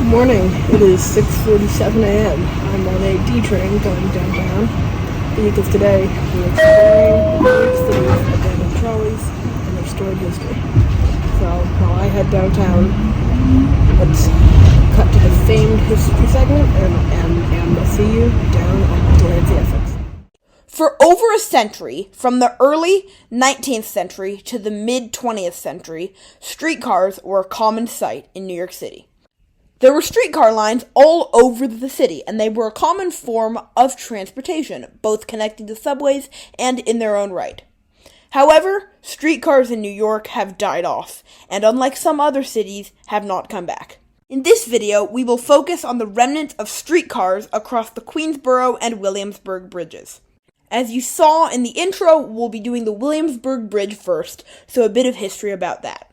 Morning. It is 6:47 a.m. I'm on a D train going downtown because today we're exploring New York City's abandoned trolleys and their stored history. So while I head downtown, let's cut to the famed history segment and I'll see you down at Delancey, Essex. For over a century, from the early 19th century to the mid-20th century, streetcars were a common sight in New York City. There were streetcar lines all over the city, and they were a common form of transportation, both connecting to subways and in their own right. However, streetcars in New York have died off, and unlike some other cities, have not come back. In this video, we will focus on the remnants of streetcars across the Queensboro and Williamsburg bridges. As you saw in the intro, we'll be doing the Williamsburg Bridge first, so a bit of history about that.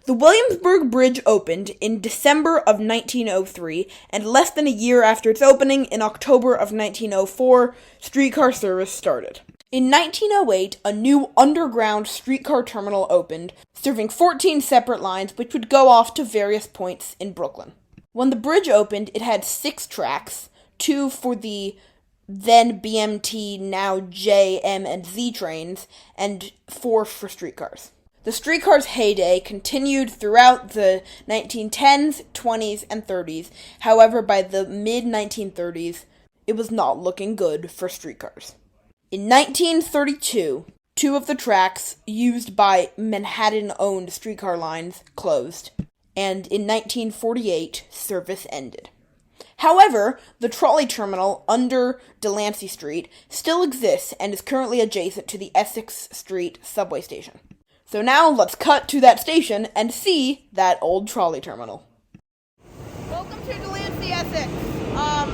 The Williamsburg Bridge opened in December of 1903, and less than a year after its opening, in October of 1904, streetcar service started. In 1908, a new underground streetcar terminal opened, serving 14 separate lines which would go off to various points in Brooklyn. When the bridge opened, it had 6 tracks, 2 for the then BMT, now J, M, and Z trains, and 4 for streetcars. The streetcar's heyday continued throughout the 1910s, 20s, and 30s. However, by the mid-1930s, it was not looking good for streetcars. In 1932, 2 of the tracks used by Manhattan-owned streetcar lines closed, and in 1948, service ended. However, the trolley terminal under Delancey Street still exists and is currently adjacent to the Essex Street subway station. So now let's cut to that station and see that old trolley terminal. Welcome to Delancey, Essex. I'm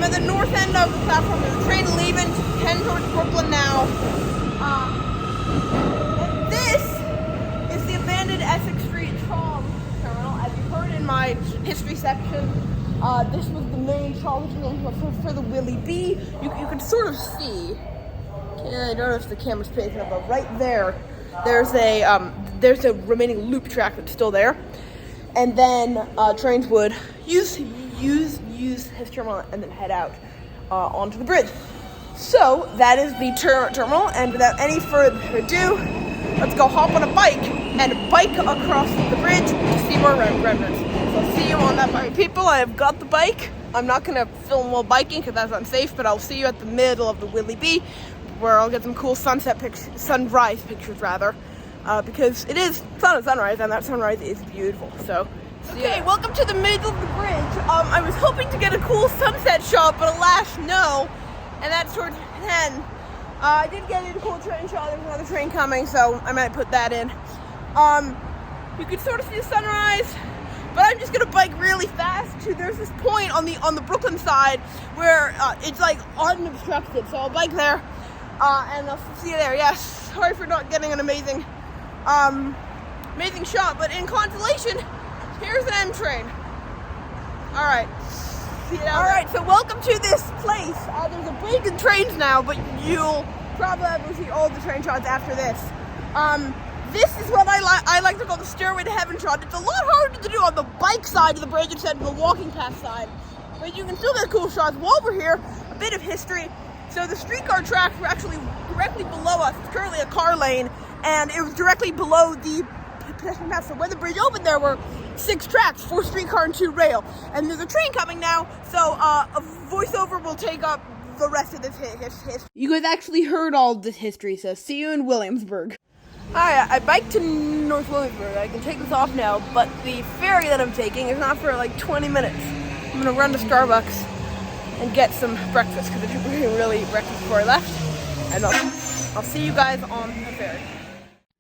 at the north end of the platform. There's a train leaving to head towards Brooklyn now. And this is the abandoned Essex Street Tram terminal. As you heard in my history section, this was the main trolley terminal for the Willie B. You can sort of see. I don't know if the camera's picking up, but right there, there's a remaining loop track that's still there, and then trains would use his terminal and then head out onto the bridge. So that is the terminal, and without any further ado, let's go hop on a bike and bike across the bridge to see more remnants. So I'll see you on that bike. People, I have got the bike. I'm not going to film while biking because that's unsafe, but I'll see you at the middle of the Willie B, where I'll get some cool sunrise pictures, because it is sunrise, and that sunrise is beautiful. So, okay, welcome to the middle of the bridge. I was hoping to get a cool sunset shot, but alas, no. And that's towards 10. I did get a cool train shot. There's another train coming, so I might put that in. You can sort of see the sunrise, but I'm just gonna bike really fast to. There's this point on the Brooklyn side where it's like unobstructed, so I'll bike there. And I'll see you there. Yes, sorry for not getting an amazing shot, but in consolation, here's an M train. All right, see you down there. Right, so welcome to this place. There's a break in trains now, but you'll probably see all the train shots after this. This is what I like to call the Stairway to Heaven shot. It's a lot harder to do on the bike side of the bridge instead of the walking path side, but you can still get cool shots. While we're here, a bit of history. So the streetcar tracks were actually directly below us. It's currently a car lane, and it was directly below the pedestrian path. So when the bridge opened, there were 6 tracks, 4 streetcar and 2 rail. And there's a train coming now, so a voiceover will take up the rest of this history. You guys actually heard all this history, so see you in Williamsburg. Hi, I biked to North Williamsburg. I can take this off now, but the ferry that I'm taking is not for like 20 minutes. I'm gonna run to Starbucks and get some breakfast, because I didn't really eat breakfast before I left. And I'll see you guys on the ferry.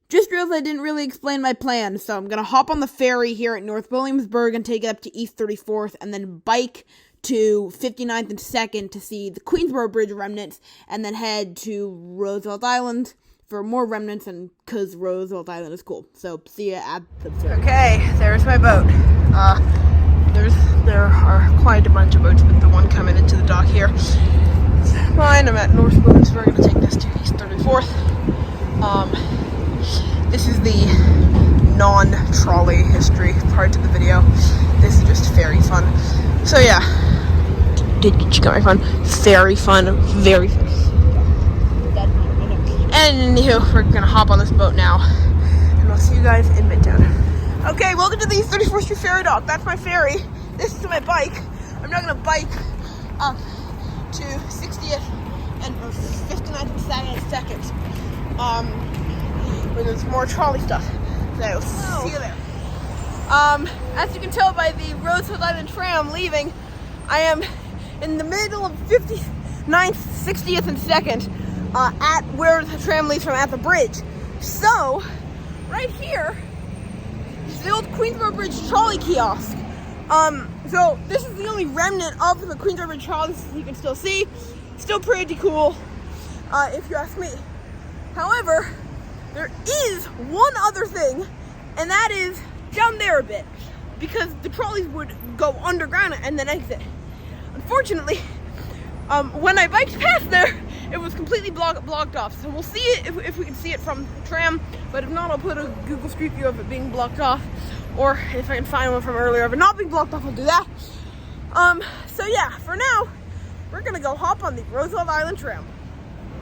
Just realized I didn't really explain my plan, so I'm gonna hop on the ferry here at North Williamsburg and take it up to East 34th, and then bike to 59th and 2nd to see the Queensboro Bridge remnants, and then head to Roosevelt Island for more remnants, and because Roosevelt Island is cool. So see you at the ferry. Okay, there's my boat. There are quite a bunch of boats, but the one coming into the dock here is mine. I'm at North Williamsburg. I'm going to take this to East 34th. This is the non-trolley history part of the video. This is just ferry fun. So yeah, did you get my fun? Very fun, very fun. And anywho, we're gonna hop on this boat now, and I'll see you guys in Midtown. Okay, welcome to the 34th Street Ferry Dock. That's my ferry. This is my bike. I'm not gonna bike up to 60th and 59th and 2nd. Where there's more trolley stuff. So see you there. As you can tell by the Roosevelt Island Tram leaving, I am in the middle of 59th, 60th, and 2nd at where the tram leaves from, at the bridge. So, right here is the old Queensboro Bridge trolley kiosk. So this is the only remnant of the Queensboro Bridge trolleys you can still see. Still pretty cool, if you ask me. However, there is one other thing, and that is down there a bit, because the trolleys would go underground and then exit. Unfortunately, when I biked past there, it was completely blocked off. So we'll see it if we can see it from the tram, but if not, I'll put a Google Street View of it being blocked off, or if I can find one from earlier of it not being blocked off, I'll do that. So yeah, for now, we're gonna go hop on the Roosevelt Island Tram.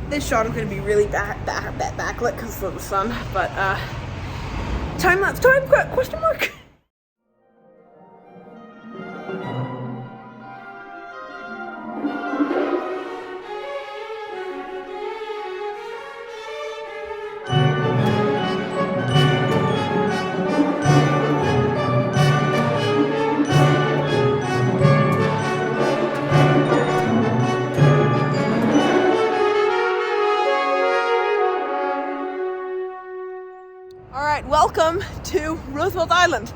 This shot is gonna be really backlit because of the sun, but time-lapse time? Question mark? Alright, welcome to Roosevelt Island.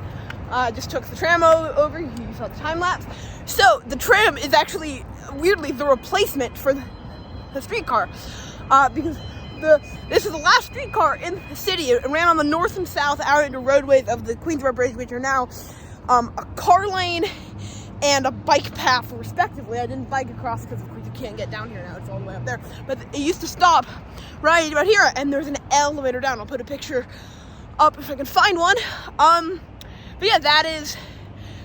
Just took the tram over, you saw the time lapse. So, the tram is actually, weirdly, the replacement for the streetcar. Because this is the last streetcar in the city. It ran on the north and south out into roadways of the Queensboro Bridge, which are now a car lane and a bike path, respectively. I didn't bike across because, of course, you can't get down here now. It's all the way up there. But it used to stop right about here, and there's an elevator down. I'll put a picture up if I can find one. But yeah, that is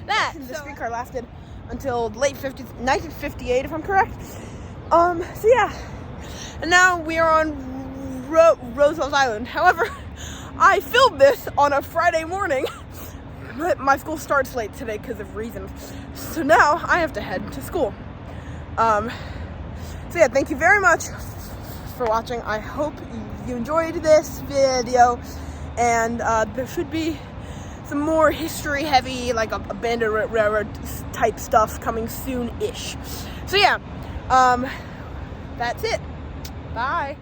that. The streetcar lasted until late 50s, 1958, if I'm correct. So yeah, and now we are on Roosevelt Island. However, I filmed this on a Friday morning, but my school starts late today because of reasons. So now I have to head to school. So yeah, thank you very much for watching. I hope you enjoyed this video. And there should be some more history-heavy, like abandoned railroad type stuff coming soon-ish. So yeah, that's it. Bye.